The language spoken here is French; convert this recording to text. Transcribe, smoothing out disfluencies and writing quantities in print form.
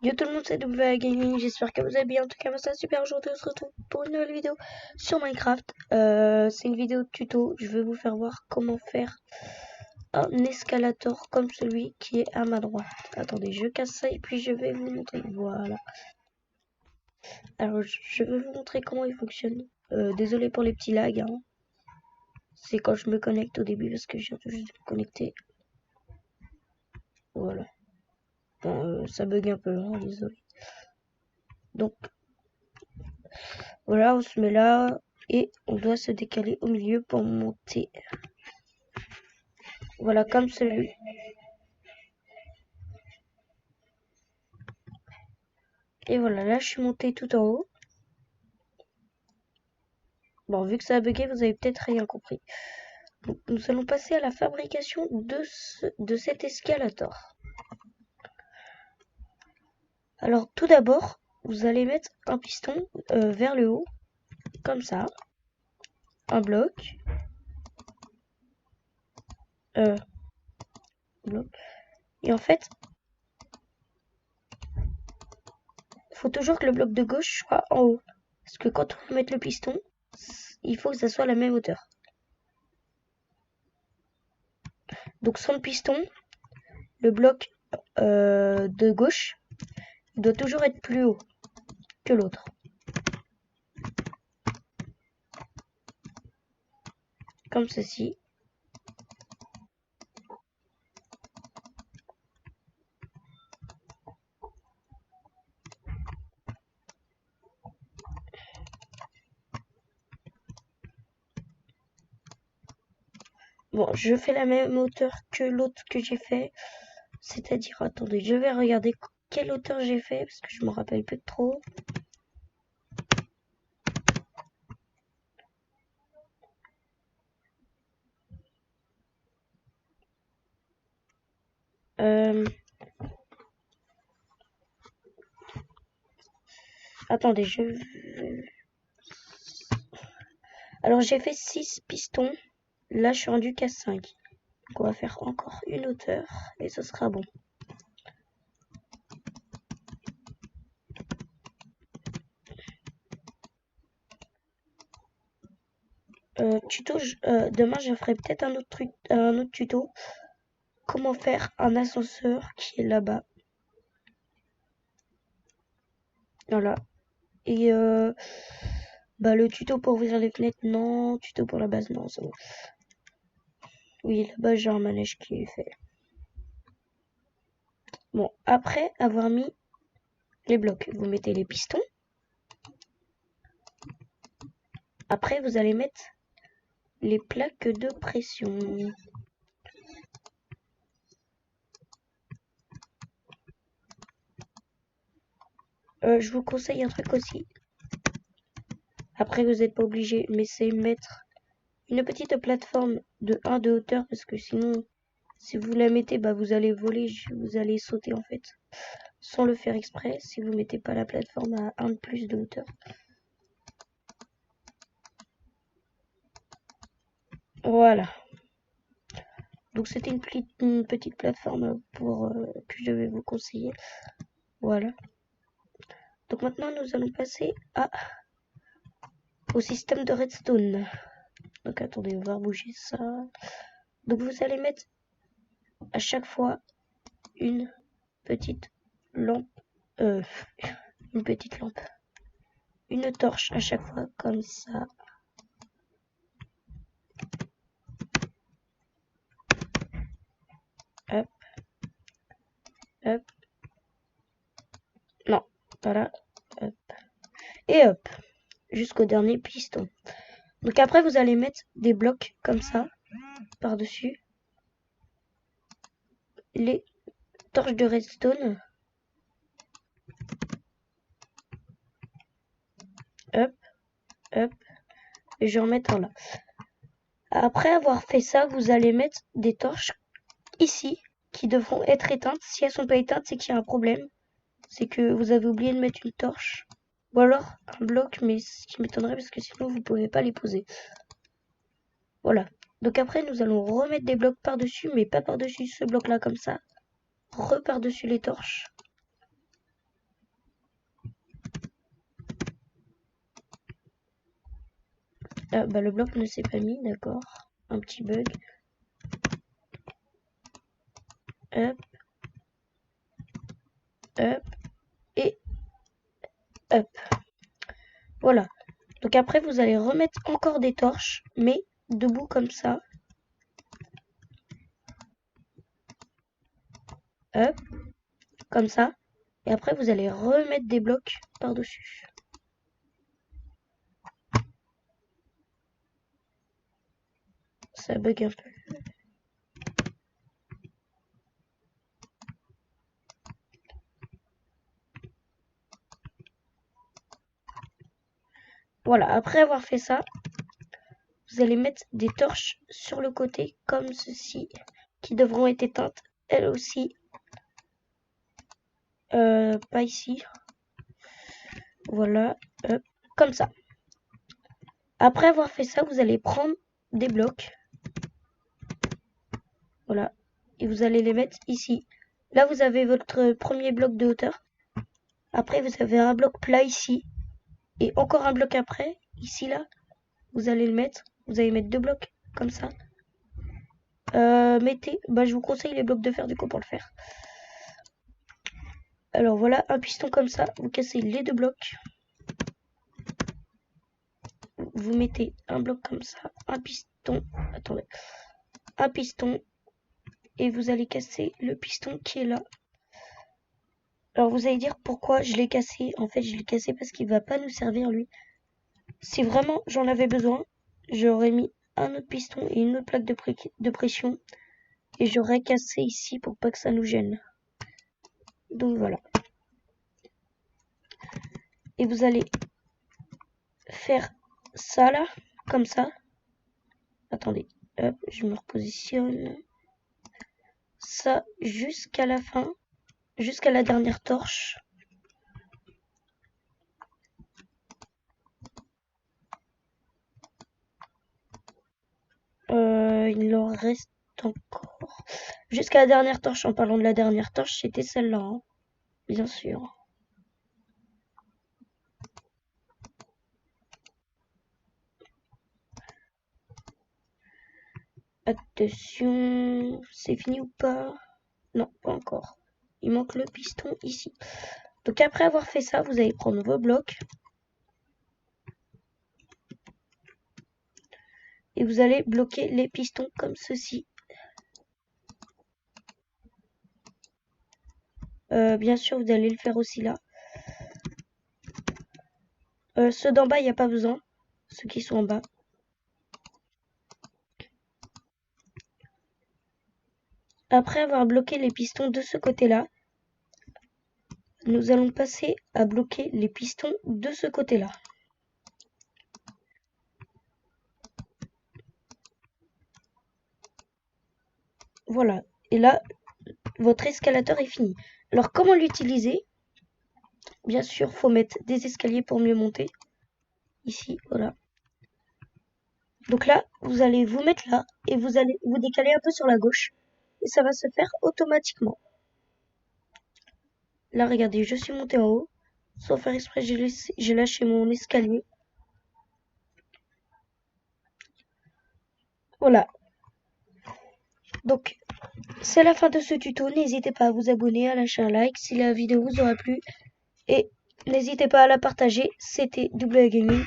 Yo tout le monde, c'est W Gaming, j'espère que vous allez bien. En tout cas, moi ça super. Aujourd'hui, on se retrouve pour une nouvelle vidéo sur Minecraft. C'est une vidéo tuto. Je vais vous faire voir comment faire un escalator comme celui qui est à ma droite. Attendez, je casse ça et puis je vais vous montrer. Voilà. Alors, je vais vous montrer comment il fonctionne. Désolé pour les petits lags, hein. C'est quand je me connecte au début parce que je viens tout juste de me connecter. Voilà. Bon, ça bug un peu, hein, désolé. Donc, voilà, on se met là et on doit se décaler au milieu pour monter. Voilà, comme celui. Et voilà, là je suis montée tout en haut. Bon, vu que ça a bugué, vous avez peut-être rien compris. Donc, nous allons passer à la fabrication de cet escalator. Alors, tout d'abord, vous allez mettre un piston vers le haut, comme ça. Un bloc. Bloc. Et en fait, il faut toujours que le bloc de gauche soit en haut. Parce que quand on va mettre le piston, il faut que ça soit à la même hauteur. Donc sans le piston, le bloc de gauche doit toujours être plus haut que l'autre. Comme ceci. Bon, je fais la même hauteur que l'autre que j'ai fait. C'est-à-dire, attendez, je vais regarder quelle hauteur j'ai fait, parce que je me rappelle plus trop. Attendez, alors j'ai fait 6 pistons. Là, je suis rendu qu'à 5. Donc on va faire encore une hauteur, et ce sera bon. Demain je ferai peut-être un autre tuto. Comment faire un ascenseur qui est là-bas. Voilà. Et le tuto pour ouvrir les fenêtres, non. Tuto pour la base, non, c'est bon. Oui, là-bas j'ai un manège qui est fait. Bon, après avoir mis les blocs, vous mettez les pistons. Après, vous allez mettre les plaques de pression. Je vous conseille un truc aussi. Après, vous n'êtes pas obligé, mais c'est mettre une petite plateforme de 1 de hauteur, parce que sinon, si vous la mettez, vous allez voler, vous allez sauter en fait. Sans le faire exprès, si vous mettez pas la plateforme à 1 de plus de hauteur. Voilà. Donc c'était une petite plateforme que je vais vous conseiller. Voilà. Donc maintenant nous allons passer au système de redstone. Donc attendez, on va bouger ça. Donc vous allez mettre à chaque fois une petite lampe. Une petite lampe. Une torche à chaque fois comme ça. Hop. Hop. Non, voilà. Hop. Et hop. Jusqu'au dernier piston. Donc après vous allez mettre des blocs comme ça par-dessus les torches de redstone. Hop, hop, et je vais en mettre un là. Après avoir fait ça, vous allez mettre des torches ici qui devront être éteintes. Si elles sont pas éteintes, c'est qu'il y a un problème. C'est que vous avez oublié de mettre une torche. Ou alors un bloc, mais ce qui m'étonnerait parce que sinon vous pouvez pas les poser. Voilà. Donc après nous allons remettre des blocs par-dessus, mais pas par-dessus ce bloc là comme ça. Par-dessus les torches. Ah, bah le bloc ne s'est pas mis, d'accord. Un petit bug. Hop. Hop. Et hop. Voilà. Donc après, vous allez remettre encore des torches, mais debout comme ça. Hop. Comme ça. Et après, vous allez remettre des blocs par-dessus. Ça bug un peu. Voilà, après avoir fait ça, vous allez mettre des torches sur le côté, comme ceci, qui devront être éteintes, elles aussi. Pas ici. Voilà, hop, comme ça. Après avoir fait ça, vous allez prendre des blocs. Voilà, et vous allez les mettre ici. Là, vous avez votre premier bloc de hauteur. Après, vous avez un bloc plat ici. Et encore un bloc après, ici, là. Vous allez le mettre. Vous allez mettre deux blocs, comme ça. Je vous conseille les blocs de fer du coup pour le faire. Alors voilà, un piston comme ça. Vous cassez les deux blocs. Vous mettez un bloc comme ça. Un piston. Attendez. Un piston. Et vous allez casser le piston qui est là. Alors vous allez dire pourquoi je l'ai cassé. En fait, je l'ai cassé parce qu'il va pas nous servir lui. Si vraiment j'en avais besoin, j'aurais mis un autre piston et une autre plaque de pression. Et j'aurais cassé ici pour pas que ça nous gêne. Donc voilà. Et vous allez faire ça là, comme ça. Attendez, hop, je me repositionne. Ça jusqu'à la fin, jusqu'à la dernière torche. Il en reste encore. Jusqu'à la dernière torche, en parlant de la dernière torche, c'était celle-là, hein, bien sûr. Attention, c'est fini ou pas? Non, pas encore. Il manque le piston ici. Donc après avoir fait ça, vous allez prendre vos blocs. Et vous allez bloquer les pistons comme ceci. Bien sûr, vous allez le faire aussi là. Ceux d'en bas, il n'y a pas besoin. Ceux qui sont en bas. Après avoir bloqué les pistons de ce côté-là, nous allons passer à bloquer les pistons de ce côté-là. Voilà. Et là, votre escalator est fini. Alors, comment l'utiliser? Bien sûr, faut mettre des escaliers pour mieux monter. Ici, voilà. Donc là, vous allez vous mettre là et vous allez vous décaler un peu sur la gauche. Et ça va se faire automatiquement. Là, regardez, je suis monté en haut. Sans faire exprès, j'ai lâché mon escalier. Voilà. Donc, c'est la fin de ce tuto. N'hésitez pas à vous abonner, à lâcher un like si la vidéo vous aura plu. Et n'hésitez pas à la partager. C'était W Gaming.